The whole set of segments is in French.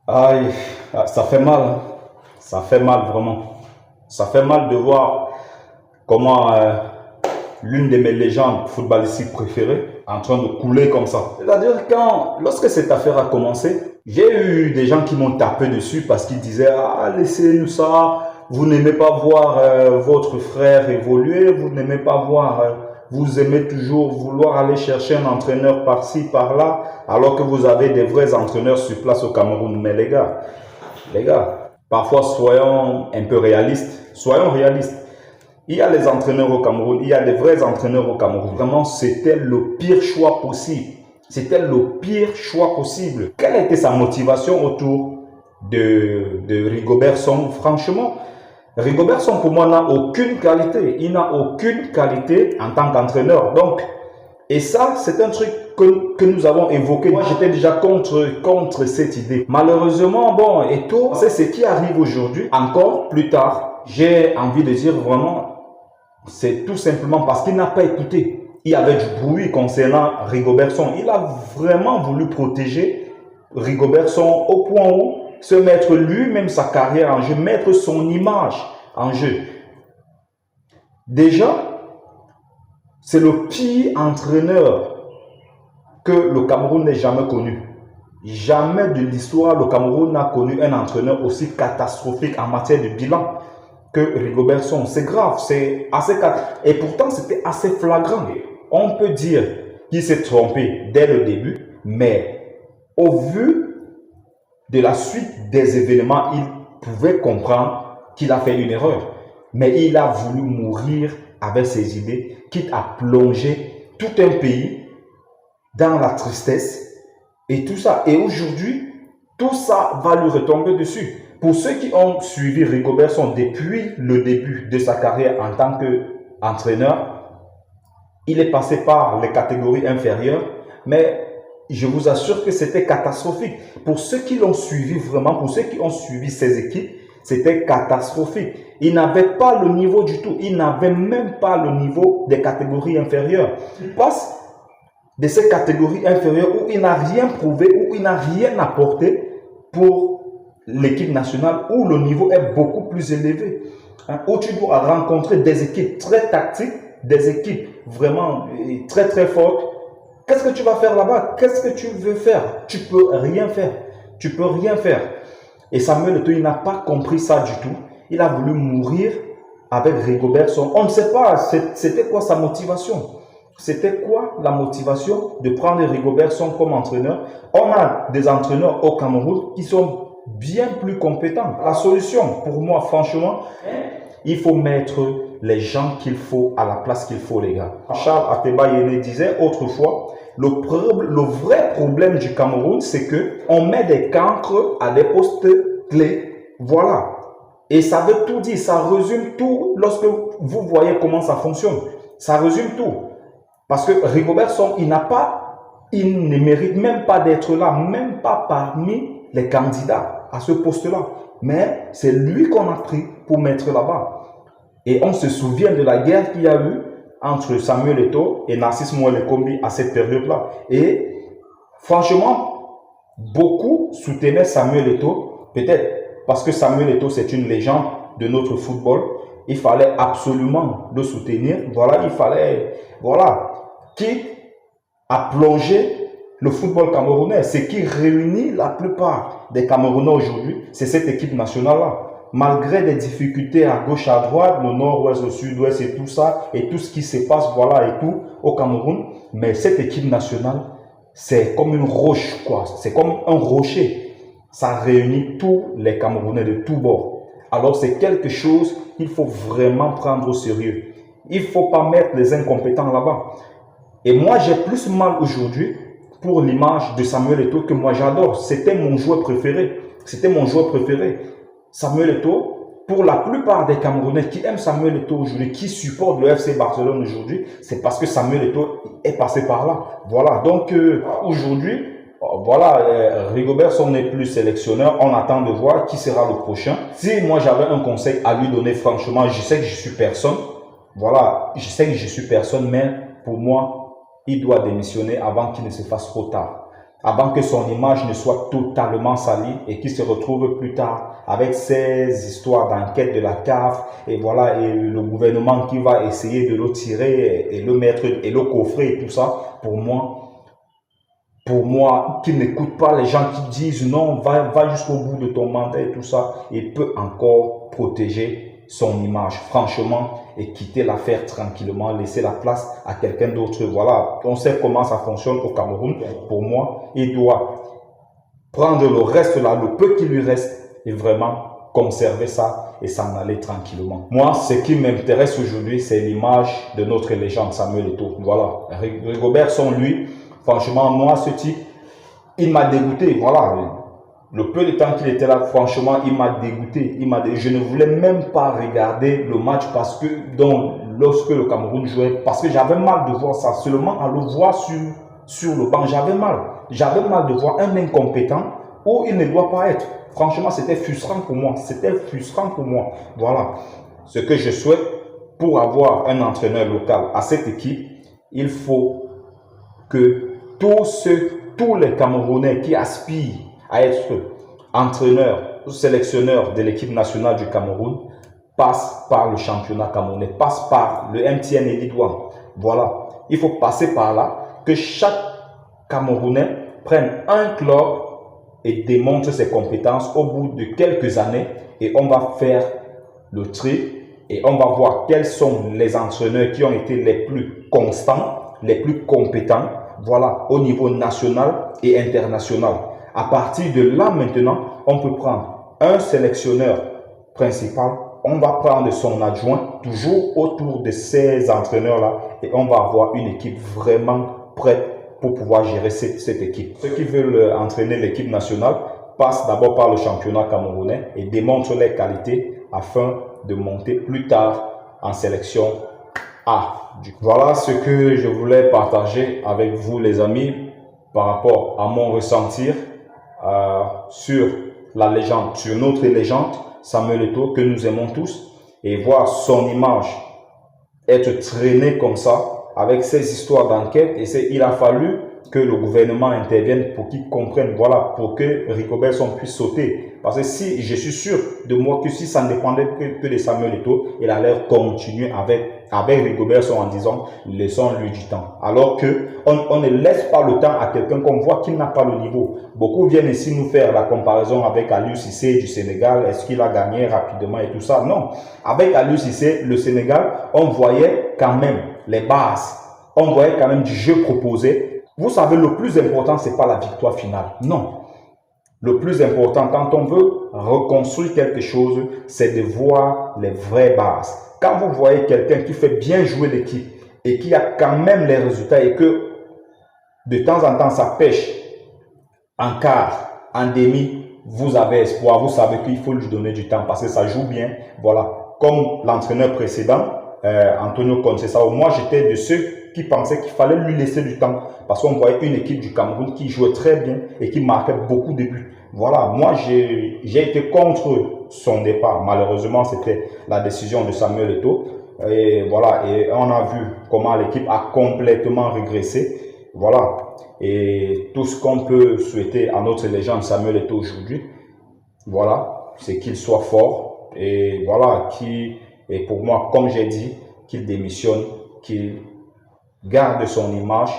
Aïe, ça fait mal, hein. Ça fait mal vraiment. Ça fait mal de voir comment l'une de mes légendes footballistiques préférées est en train de couler comme ça. C'est-à-dire lorsque cette affaire a commencé, j'ai eu des gens qui m'ont tapé dessus parce qu'ils disaient ah laissez-nous ça, vous n'aimez pas voir votre frère évoluer, vous n'aimez pas voir, vous aimez toujours vouloir aller chercher un entraîneur par-ci par-là, alors que vous avez des vrais entraîneurs sur place au Cameroun. Mais les gars, parfois soyons un peu réalistes, soyons réalistes. Il y a les entraîneurs au Cameroun, il y a des vrais entraîneurs au Cameroun. Vraiment, c'était le pire choix possible. C'était le pire choix possible. Quelle était sa motivation autour de Rigobert Song? Franchement, Rigobert Song pour moi n'a aucune qualité. Il n'a aucune qualité en tant qu'entraîneur. Donc, et ça, c'est un truc que nous avons évoqué. Moi, j'étais déjà contre cette idée. Malheureusement, bon, et tout, c'est ce qui arrive aujourd'hui. Encore plus tard, j'ai envie de dire vraiment, c'est tout simplement parce qu'il n'a pas écouté. Il y avait du bruit concernant Rigobert Song. Il a vraiment voulu protéger Rigobert Song au point où se mettre lui-même sa carrière en jeu, mettre son image en jeu. Déjà, c'est le pire entraîneur que le Cameroun n'ait jamais connu. Jamais de l'histoire, le Cameroun n'a connu un entraîneur aussi catastrophique en matière de bilan que Rigobert Song. C'est grave, c'est assez catastrophique. Et pourtant, c'était assez flagrant. On peut dire qu'il s'est trompé dès le début, mais au vu de la suite des événements, il pouvait comprendre qu'il a fait une erreur. Mais il a voulu mourir avec ses idées, quitte à plonger tout un pays dans la tristesse et tout ça. Et aujourd'hui, tout ça va lui retomber dessus. Pour ceux qui ont suivi Rigobert Song depuis le début de sa carrière en tant qu'entraîneur, il est passé par les catégories inférieures, mais je vous assure que c'était catastrophique. Pour ceux qui l'ont suivi vraiment, pour ceux qui ont suivi ses équipes, c'était catastrophique. Il n'avait pas le niveau du tout. Il n'avait même pas le niveau des catégories inférieures. Il passe de ces catégories inférieures où il n'a rien prouvé, où il n'a rien apporté pour l'équipe nationale, où le niveau est beaucoup plus élevé. Où tu dois rencontrer des équipes très tactiques, des équipes vraiment très très fortes. Qu'est-ce que tu vas faire là-bas? Qu'est-ce que tu veux faire? Tu peux rien faire. Tu peux rien faire. Et Samuel Eto'o, il n'a pas compris ça du tout. Il a voulu mourir avec Rigobert Song. On ne sait pas c'était quoi sa motivation. C'était quoi la motivation de prendre Rigobert Song comme entraîneur? On a des entraîneurs au Cameroun qui sont bien plus compétents. La solution, pour moi, franchement, il faut mettre les gens qu'il faut à la place qu'il faut, les gars. Charles Ateba Yene disait autrefois, le vrai problème du Cameroun, c'est qu'on met des cancres à des postes clés. Voilà. Et ça veut tout dire, ça résume tout lorsque vous voyez comment ça fonctionne. Ça résume tout. Parce que Rigobert Song, il ne mérite même pas d'être là, même pas parmi les candidats à ce poste-là. Mais c'est lui qu'on a pris pour mettre là-bas. Et on se souvient de la guerre qu'il y a eu entre Samuel Eto'o et Narcisse Mouele Kombi à cette période-là. Et franchement, beaucoup soutenaient Samuel Eto'o, peut-être parce que Samuel Eto'o, c'est une légende de notre football. Il fallait absolument le soutenir. Voilà, il fallait, voilà, quitte à plonger le football camerounais. Ce qui réunit la plupart des Camerounais aujourd'hui, c'est cette équipe nationale-là. Malgré des difficultés à gauche, à droite, le nord-ouest, le sud-ouest et tout ça, et tout ce qui se passe, voilà, et tout, au Cameroun, mais cette équipe nationale, c'est comme une roche, quoi. C'est comme un rocher. Ça réunit tous les Camerounais de tous bords. Alors, c'est quelque chose qu'il faut vraiment prendre au sérieux. Il ne faut pas mettre les incompétents là-bas. Et moi, j'ai plus mal aujourd'hui pour l'image de Samuel Eto'o que moi j'adore. C'était mon joueur préféré. C'était mon joueur préféré. Samuel Eto'o, pour la plupart des Camerounais qui aiment Samuel Eto'o aujourd'hui, qui supportent le FC Barcelone aujourd'hui, c'est parce que Samuel Eto'o est passé par là. Voilà, donc aujourd'hui, voilà, Rigobert Song n'est plus sélectionneur. On attend de voir qui sera le prochain. Si moi j'avais un conseil à lui donner, franchement, je sais que je suis personne. Voilà, je sais que je suis personne, mais pour moi, il doit démissionner avant qu'il ne se fasse trop tard. avant que son image ne soit totalement salie et qu'il se retrouve plus tard avec ces histoires d'enquête de la CAF et voilà, et le gouvernement qui va essayer de le tirer et le mettre et le coffrer et tout ça. Pour moi, qui n'écoute pas les gens qui disent non, va jusqu'au bout de ton mandat et tout ça, il peut encore protéger son image, franchement, et quitter l'affaire tranquillement, laisser la place à quelqu'un d'autre. Voilà, on sait comment ça fonctionne au Cameroun. Pour moi, il doit prendre le reste là, le peu qui lui reste, et vraiment conserver ça et s'en aller tranquillement. Moi, ce qui m'intéresse aujourd'hui, c'est l'image de notre légende Samuel Eto'o. Voilà, Rigobert Song, lui, franchement, moi, ce type, il m'a dégoûté. Voilà, le peu de temps qu'il était là, franchement, il m'a dégoûté. Je ne voulais même pas regarder le match parce que, lorsque le Cameroun jouait, parce que j'avais mal de voir ça. Seulement à le voir sur le banc, j'avais mal. J'avais mal de voir un incompétent où il ne doit pas être. Franchement, c'était frustrant pour moi. C'était frustrant pour moi. Voilà. Ce que je souhaite pour avoir un entraîneur local à cette équipe, il faut que tous les Camerounais qui aspirent à être entraîneur ou sélectionneur de l'équipe nationale du Cameroun passent par le championnat camerounais, passent par le MTN Elite One. Voilà, il faut passer par là, que chaque Camerounais prenne un club et démontre ses compétences au bout de quelques années et on va faire le tri et on va voir quels sont les entraîneurs qui ont été les plus constants, les plus compétents, voilà, au niveau national et international. À partir de là, maintenant, on peut prendre un sélectionneur principal, on va prendre son adjoint, toujours autour de ces entraîneurs-là, et on va avoir une équipe vraiment prête pour pouvoir gérer cette équipe. Ceux qui veulent entraîner l'équipe nationale passent d'abord par le championnat camerounais et démontrent leurs qualités afin de monter plus tard en sélection A. Voilà ce que je voulais partager avec vous, les amis, par rapport à mon ressentir sur la légende, sur notre légende, Samuel Eto'o, que nous aimons tous, et voir son image être traînée comme ça, avec ces histoires d'enquête, et il a fallu que le gouvernement intervienne pour qu'il comprenne, voilà, pour que Rigobert Song puisse sauter. Parce que si, je suis sûr de moi que si ça ne dépendait que de Samuel Eto'o, il allait continuer avec Rigobert Song en disant, laissons-lui du temps. Alors que on ne laisse pas le temps à quelqu'un qu'on voit qu'il n'a pas le niveau. Beaucoup viennent ici nous faire la comparaison avec Aliou Cissé du Sénégal. Est-ce qu'il a gagné rapidement et tout ça? Non. Avec Aliou Cissé, le Sénégal, on voyait quand même les bases. On voyait quand même du jeu proposé. Vous savez, le plus important, c'est pas la victoire finale. Non. Le plus important, quand on veut reconstruire quelque chose, c'est de voir les vraies bases. Quand vous voyez quelqu'un qui fait bien jouer l'équipe et qui a quand même les résultats et que de temps en temps ça pêche en quart, en demi, vous avez espoir, vous savez qu'il faut lui donner du temps parce que ça joue bien. Voilà, comme l'entraîneur précédent, Antonio Conceição, moi j'étais de ceux qui pensaient qu'il fallait lui laisser du temps parce qu'on voyait une équipe du Cameroun qui jouait très bien et qui marquait beaucoup de buts. Voilà, moi j'ai été contre son départ. Malheureusement, c'était la décision de Samuel Eto'o. Et voilà, et on a vu comment l'équipe a complètement régressé. Voilà, et tout ce qu'on peut souhaiter à notre légende Samuel Eto'o aujourd'hui, voilà, c'est qu'il soit fort et voilà, et pour moi, comme j'ai dit, qu'il démissionne, qu'il garde son image,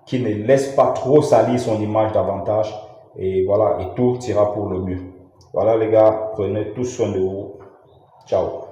qu'il ne laisse pas trop salir son image davantage et voilà, et tout ira pour le mieux. Voilà les gars, prenez tous soin de vous. Ciao.